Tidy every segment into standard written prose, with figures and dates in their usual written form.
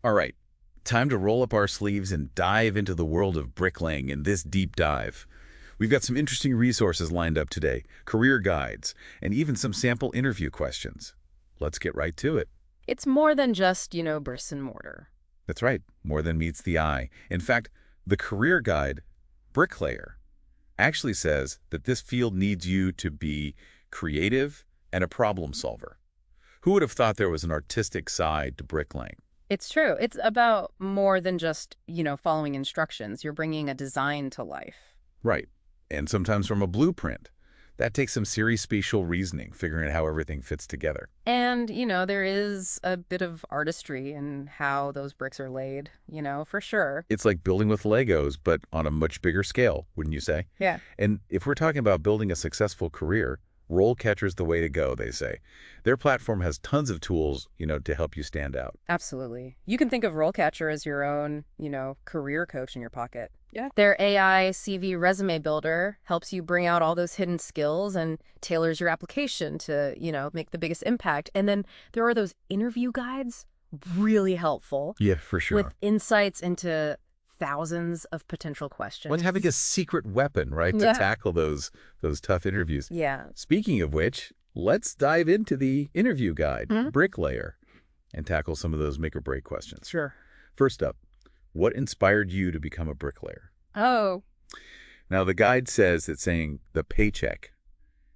All right, time to roll up our sleeves and dive into the world of bricklaying in this deep dive. We've got some interesting resources lined up today, career guides, and even some sample interview questions. Let's get right to it. It's more than just, bricks and mortar. That's right, more than meets the eye. In fact, the career guide, Bricklayer, actually says that this field needs you to be creative and a problem solver. Who would have thought there was an artistic side to bricklaying? It's true. It's about more than just, following instructions. You're bringing a design to life. Right, and sometimes from a blueprint. That takes some serious spatial reasoning, figuring out how everything fits together. And, there is a bit of artistry in how those bricks are laid, for sure. It's like building with Legos, but on a much bigger scale, wouldn't you say? Yeah. And if we're talking about building a successful career, RoleCatcher's the way to go, they say. Their platform has tons of tools, to help you stand out. Absolutely. You can think of RoleCatcher as your own, career coach in your pocket. Yeah. Their AI CV resume builder helps you bring out all those hidden skills and tailors your application to, make the biggest impact. And then there are those interview guides, really helpful. Yeah, for sure. With insights into thousands of potential questions. Like having a secret weapon, right, to tackle those tough interviews. Yeah. Speaking of which, let's dive into the interview guide, Bricklayer, and tackle some of those make-or-break questions. Sure. First up, what inspired you to become a bricklayer? Oh. Now, the guide says that saying the paycheck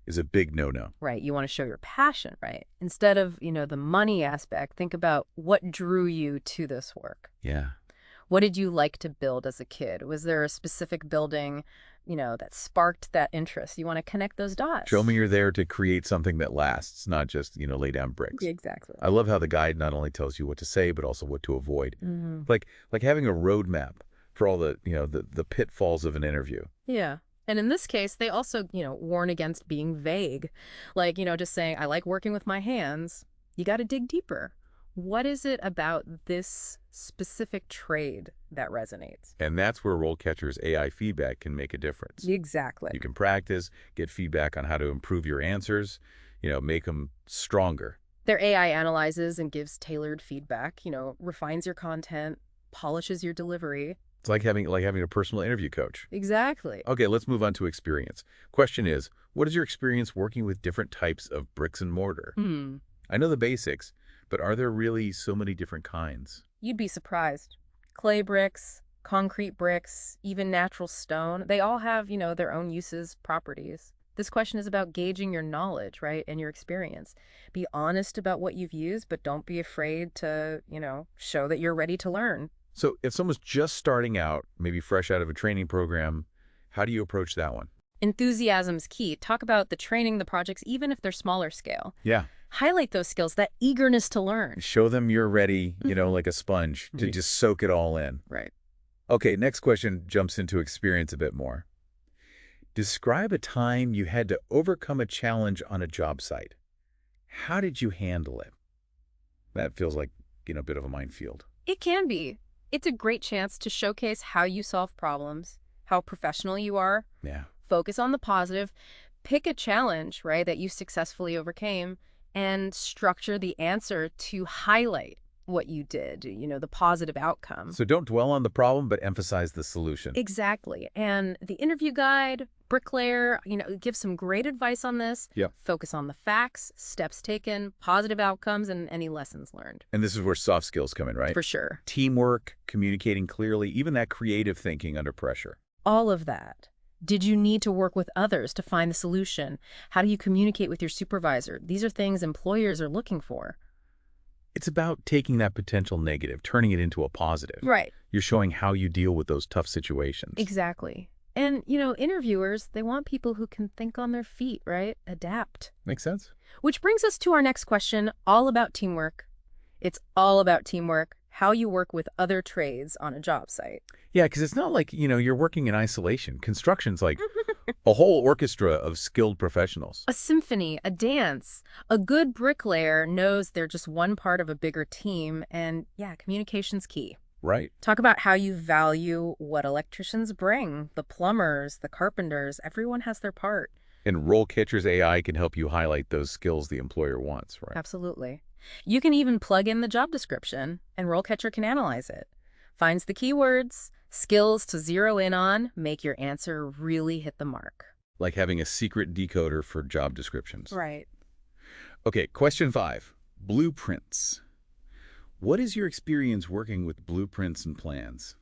is a big no-no. Right. You want to show your passion, right? Instead of, the money aspect, think about what drew you to this work. Yeah. What did you like to build as a kid? Was there a specific building, that sparked that interest? You want to connect those dots. Show me you're there to create something that lasts, not just, lay down bricks. Exactly. I love how the guide not only tells you what to say, but also what to avoid. Like having a roadmap for all the, the pitfalls of an interview. Yeah. And in this case, they also, warn against being vague. Like, just saying, I like working with my hands. You got to dig deeper. What is it about this specific trade that resonates? And that's where RoleCatcher's AI feedback can make a difference. Exactly. You can practice, get feedback on how to improve your answers, make them stronger. Their AI analyzes and gives tailored feedback, refines your content, polishes your delivery. It's like having a personal interview coach. Exactly. Okay, let's move on to experience. Question is, what is your experience working with different types of bricks and mortar? I know the basics, but are there really so many different kinds? You'd be surprised. Clay bricks, concrete bricks, even natural stone, they all have, their own uses, properties. This question is about gauging your knowledge, right, and your experience. Be honest about what you've used, but don't be afraid to, show that you're ready to learn. So if someone's just starting out, maybe fresh out of a training program, how do you approach that one? Enthusiasm's key. Talk about the training, the projects, even if they're smaller scale. Yeah. Highlight those skills, that eagerness to learn. Show them you're ready, like a sponge, to just soak it all in. Right. Okay, next question jumps into experience a bit more. Describe a time you had to overcome a challenge on a job site. How did you handle it? That feels like, a bit of a minefield. It can be. It's a great chance to showcase how you solve problems, how professional you are. Yeah. Focus on the positive. Pick a challenge, right, that you successfully overcame, and structure the answer to highlight what you did, the positive outcome. So don't dwell on the problem, but emphasize the solution. Exactly. And the interview guide, Bricklayer, gives some great advice on this. Yep. Focus on the facts, steps taken, positive outcomes, and any lessons learned. And this is where soft skills come in, right? For sure. Teamwork, communicating clearly, even that creative thinking under pressure. All of that. Did you need to work with others to find the solution? How do you communicate with your supervisor? These are things employers are looking for. It's about taking that potential negative, turning it into a positive. Right. You're showing how you deal with those tough situations. Exactly. And, interviewers, they want people who can think on their feet, right? Adapt. Makes sense. Which brings us to our next question, all about teamwork. It's all about teamwork, how you work with other trades on a job site. Yeah, because it's not like, you're working in isolation. Construction's like a whole orchestra of skilled professionals. A symphony, a dance. A good bricklayer knows they're just one part of a bigger team, and communication's key. Right. Talk about how you value what electricians bring, the plumbers, the carpenters, everyone has their part. And RoleCatcher's AI can help you highlight those skills the employer wants, right? Absolutely. You can even plug in the job description, and RoleCatcher can analyze it. Finds the keywords, skills to zero in on, make your answer really hit the mark. Like having a secret decoder for job descriptions. Right. Okay, question 5. Blueprints. What is your experience working with blueprints and plans?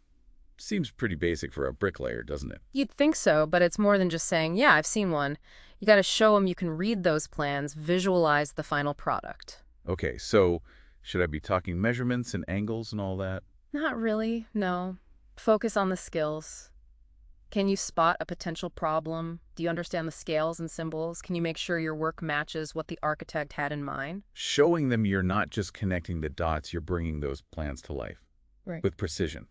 Seems pretty basic for a bricklayer, doesn't it? You'd think so, but it's more than just saying, yeah, I've seen one. You got to show them you can read those plans, visualize the final product. Okay, so should I be talking measurements and angles and all that? Not really, no. Focus on the skills. Can you spot a potential problem? Do you understand the scales and symbols? Can you make sure your work matches what the architect had in mind? Showing them you're not just connecting the dots, you're bringing those plans to life. Right. With precision.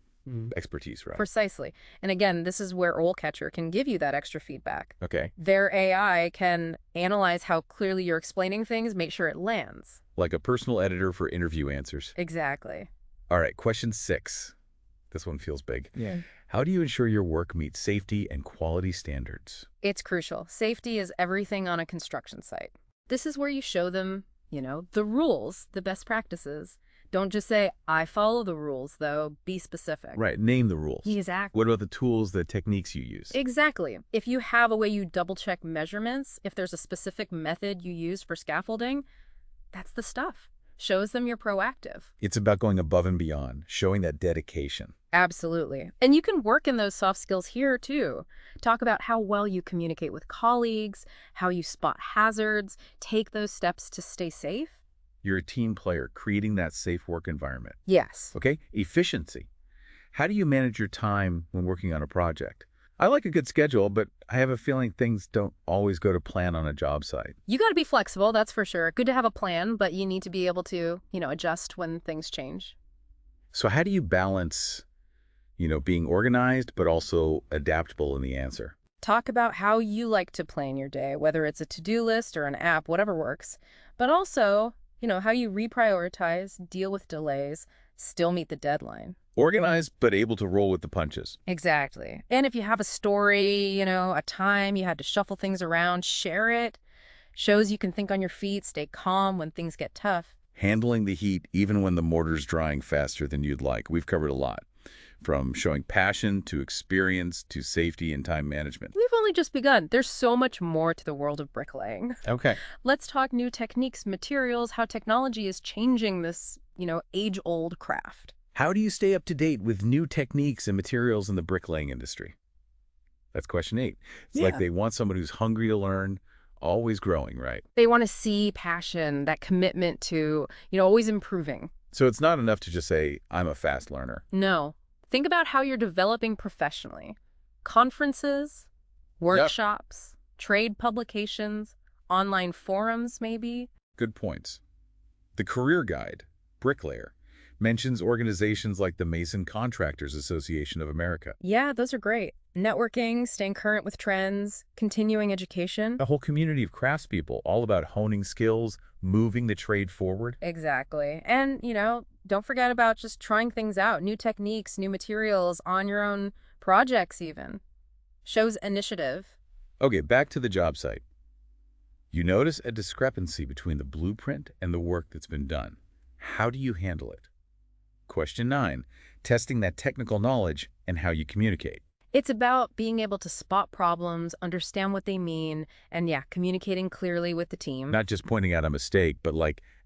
Expertise, right? Precisely. And again, this is where RoleCatcher can give you that extra feedback. Okay. Their AI can analyze how clearly you're explaining things, make sure it lands. Like a personal editor for interview answers. Exactly. All right, question 6. This one feels big. Yeah. How do you ensure your work meets safety and quality standards? It's crucial. Safety is everything on a construction site. This is where you show them, the rules, the best practices. Don't just say, I follow the rules, though. Be specific. Right, name the rules. Exactly. What about the tools, the techniques you use? Exactly. If you have a way you double-check measurements, if there's a specific method you use for scaffolding, that's the stuff. Shows them you're proactive. It's about going above and beyond, showing that dedication. Absolutely. And you can work in those soft skills here, too. Talk about how well you communicate with colleagues, how you spot hazards, take those steps to stay safe. You're a team player, creating that safe work environment. Yes. Okay, efficiency. How do you manage your time when working on a project? I like a good schedule, but I have a feeling things don't always go to plan on a job site. You got to be flexible, that's for sure. Good to have a plan, but you need to be able to, adjust when things change. So how do you balance, being organized, but also adaptable in the answer? Talk about how you like to plan your day, whether it's a to-do list or an app, whatever works. But also, how you reprioritize, deal with delays, still meet the deadline. Organized, but able to roll with the punches. Exactly. And if you have a story, a time you had to shuffle things around, share it. Shows you can think on your feet, stay calm when things get tough. Handling the heat even when the mortar's drying faster than you'd like. We've covered a lot. From showing passion to experience to safety and time management. We've only just begun. There's so much more to the world of bricklaying. Okay. Let's talk new techniques, materials, how technology is changing this, age-old craft. How do you stay up to date with new techniques and materials in the bricklaying industry? That's question 8. It's like they want someone who's hungry to learn, always growing, right? They want to see passion, that commitment to, always improving. So it's not enough to just say, I'm a fast learner. No. Think about how you're developing professionally. Conferences, workshops, trade publications, online forums, maybe. Good points. The career guide, Bricklayer, mentions organizations like the Mason Contractors Association of America. Yeah, those are great. Networking, staying current with trends, continuing education. A whole community of craftspeople, all about honing skills, moving the trade forward. Exactly. And, don't forget about just trying things out, new techniques, new materials on your own projects even. Shows initiative. Okay, back to the job site. You notice a discrepancy between the blueprint and the work that's been done. How do you handle it? Question 9, testing that technical knowledge and how you communicate. It's about being able to spot problems, understand what they mean, and communicating clearly with the team. Not just pointing out a mistake, but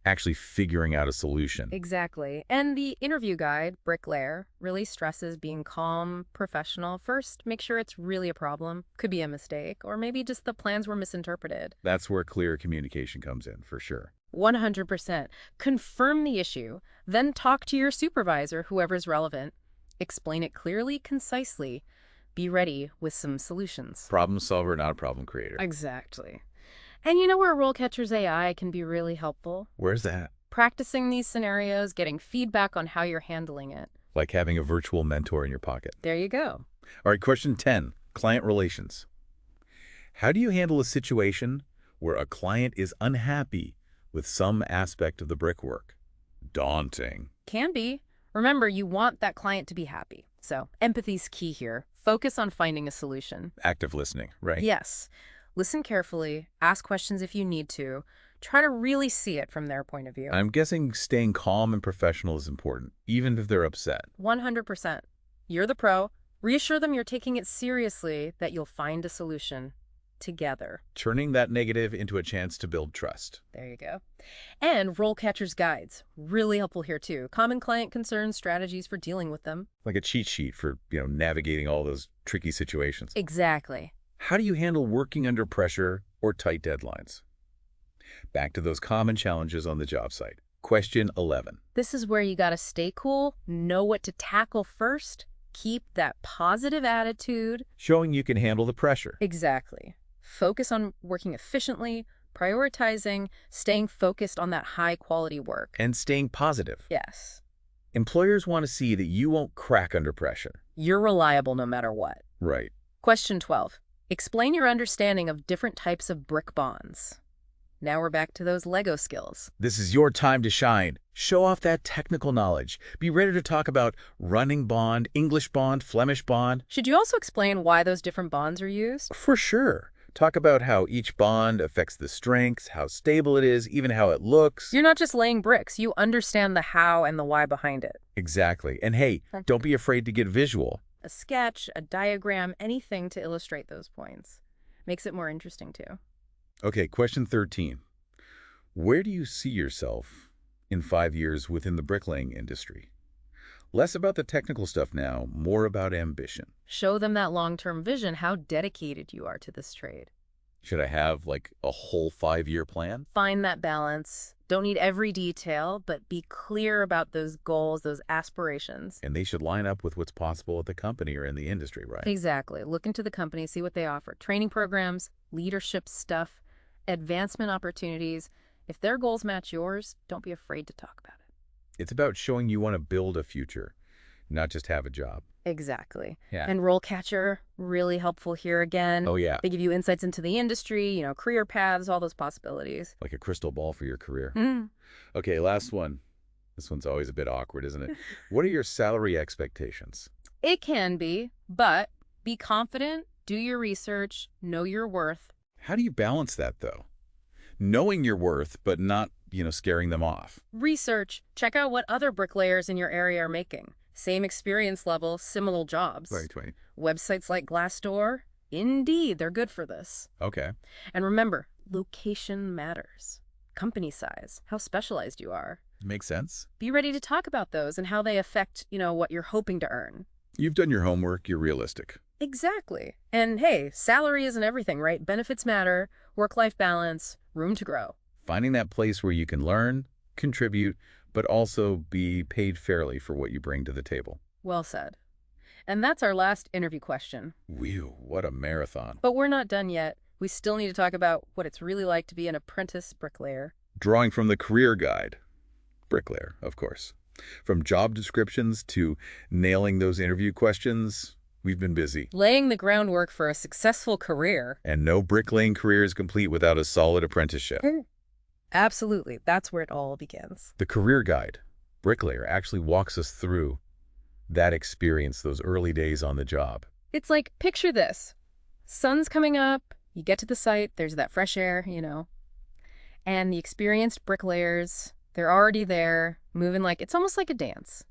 actually figuring out a solution. Exactly. And the interview guide, Bricklayer, really stresses being calm, professional. First, make sure it's really a problem. Could be a mistake, or maybe just the plans were misinterpreted. That's where clear communication comes in, for sure. 100%. Confirm the issue, then talk to your supervisor, whoever's relevant. Explain it clearly, concisely. Be ready with some solutions. Problem solver, not a problem creator. Exactly. And you know where RoleCatcher's AI can be really helpful? Where's that? Practicing these scenarios, getting feedback on how you're handling it. Like having a virtual mentor in your pocket. There you go. All right, question 10, client relations. How do you handle a situation where a client is unhappy with some aspect of the brickwork? Daunting. Can be. Remember, you want that client to be happy. So empathy's key here. Focus on finding a solution. Active listening, right? Yes. Listen carefully. Ask questions if you need to. Try to really see it from their point of view. I'm guessing staying calm and professional is important, even if they're upset. 100%. You're the pro. Reassure them you're taking it seriously, that you'll find a solution together. Turning that negative into a chance to build trust. There you go. And RoleCatcher's guides, really helpful here too. Common client concerns, strategies for dealing with them. Like a cheat sheet for, navigating all those tricky situations. Exactly. How do you handle working under pressure or tight deadlines? Back to those common challenges on the job site. Question 11. This is where you gotta stay cool, know what to tackle first, keep that positive attitude. Showing you can handle the pressure. Exactly. Focus on working efficiently, prioritizing, staying focused on that high-quality work. And staying positive. Yes. Employers want to see that you won't crack under pressure. You're reliable no matter what. Right. Question 12. Explain your understanding of different types of brick bonds. Now we're back to those Lego skills. This is your time to shine. Show off that technical knowledge. Be ready to talk about running bond, English bond, Flemish bond. Should you also explain why those different bonds are used? For sure. Talk about how each bond affects the strengths, how stable it is, even how it looks. You're not just laying bricks. You understand the how and the why behind it. Exactly. And hey, don't be afraid to get visual. A sketch, a diagram, anything to illustrate those points. Makes it more interesting too. Okay, question 13. Where do you see yourself in 5 years within the bricklaying industry? Less about the technical stuff now, more about ambition. Show them that long-term vision, how dedicated you are to this trade. Should I have, like, a whole 5-year plan? Find that balance. Don't need every detail, but be clear about those goals, those aspirations. And they should line up with what's possible at the company or in the industry, right? Exactly. Look into the company, see what they offer. Training programs, leadership stuff, advancement opportunities. If their goals match yours, don't be afraid to talk about it. It's about showing you want to build a future, not just have a job. Exactly. Yeah. And RoleCatcher, really helpful here again. Oh, yeah. They give you insights into the industry, career paths, all those possibilities. Like a crystal ball for your career. Mm. Okay, last one. This one's always a bit awkward, isn't it? What are your salary expectations? It can be, but be confident, do your research, know your worth. How do you balance that, though? Knowing your worth, but not, scaring them off. Research. Check out what other bricklayers in your area are making. Same experience level, similar jobs. Right. Websites like Glassdoor, Indeed, they're good for this. Okay. And remember, location matters. Company size, how specialized you are. Makes sense. Be ready to talk about those and how they affect, what you're hoping to earn. You've done your homework. You're realistic. Exactly. And hey, salary isn't everything, right? Benefits matter, work-life balance, room to grow. Finding that place where you can learn, contribute, but also be paid fairly for what you bring to the table. Well said. And that's our last interview question. Whew, what a marathon. But we're not done yet. We still need to talk about what it's really like to be an apprentice bricklayer. Drawing from the career guide. Bricklayer, of course. From job descriptions to nailing those interview questions, we've been busy. Laying the groundwork for a successful career. And no bricklaying career is complete without a solid apprenticeship. Absolutely. That's where it all begins. The career guide, Bricklayer, actually walks us through that experience, those early days on the job. It's like, picture this. Sun's coming up, you get to the site, there's that fresh air, and the experienced bricklayers, they're already there, moving it's almost like a dance,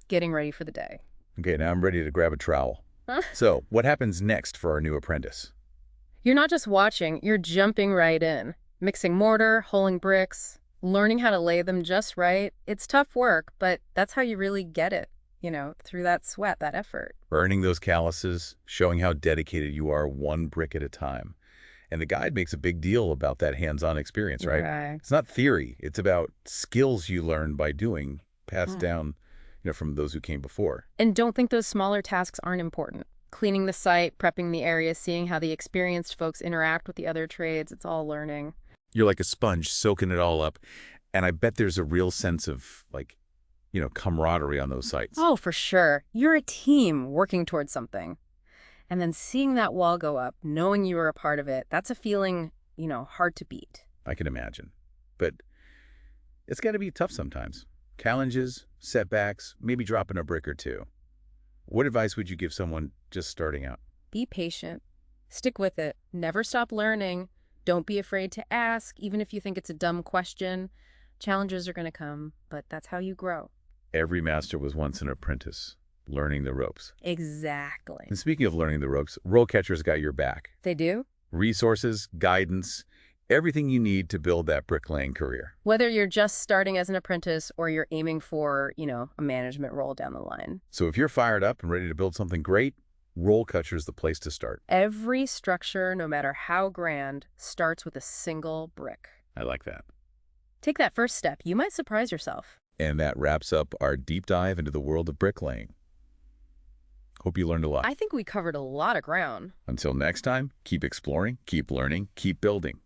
getting ready for the day. Okay, now I'm ready to grab a trowel. Huh? So, what happens next for our new apprentice? You're not just watching, you're jumping right in. Mixing mortar, holing bricks, learning how to lay them just right. It's tough work, but that's how you really get it, through that sweat, that effort. Burning those calluses, showing how dedicated you are one brick at a time. And the guide makes a big deal about that hands-on experience, right? Right. It's not theory. It's about skills you learn by doing, passed down, from those who came before. And don't think those smaller tasks aren't important. Cleaning the site, prepping the area, seeing how the experienced folks interact with the other trades, it's all learning. You're like a sponge soaking it all up. And I bet there's a real sense of, camaraderie on those sites. Oh, for sure. You're a team working towards something. And then seeing that wall go up, knowing you were a part of it, that's a feeling, hard to beat. I can imagine. But it's got to be tough sometimes. Challenges, setbacks, maybe dropping a brick or two. What advice would you give someone just starting out? Be patient. Stick with it. Never stop learning. Don't be afraid to ask, even if you think it's a dumb question. Challenges are going to come, but that's how you grow. Every master was once an apprentice, learning the ropes. Exactly. And speaking of learning the ropes, RoleCatcher's got your back. They do? Resources, guidance, everything you need to build that bricklaying career. Whether you're just starting as an apprentice or you're aiming for, a management role down the line. So if you're fired up and ready to build something great, RoleCatcher's the place to start. Every structure, no matter how grand, starts with a single brick. I like that. Take that first step. You might surprise yourself. And that wraps up our deep dive into the world of bricklaying. Hope you learned a lot. I think we covered a lot of ground. Until next time, keep exploring, keep learning, keep building.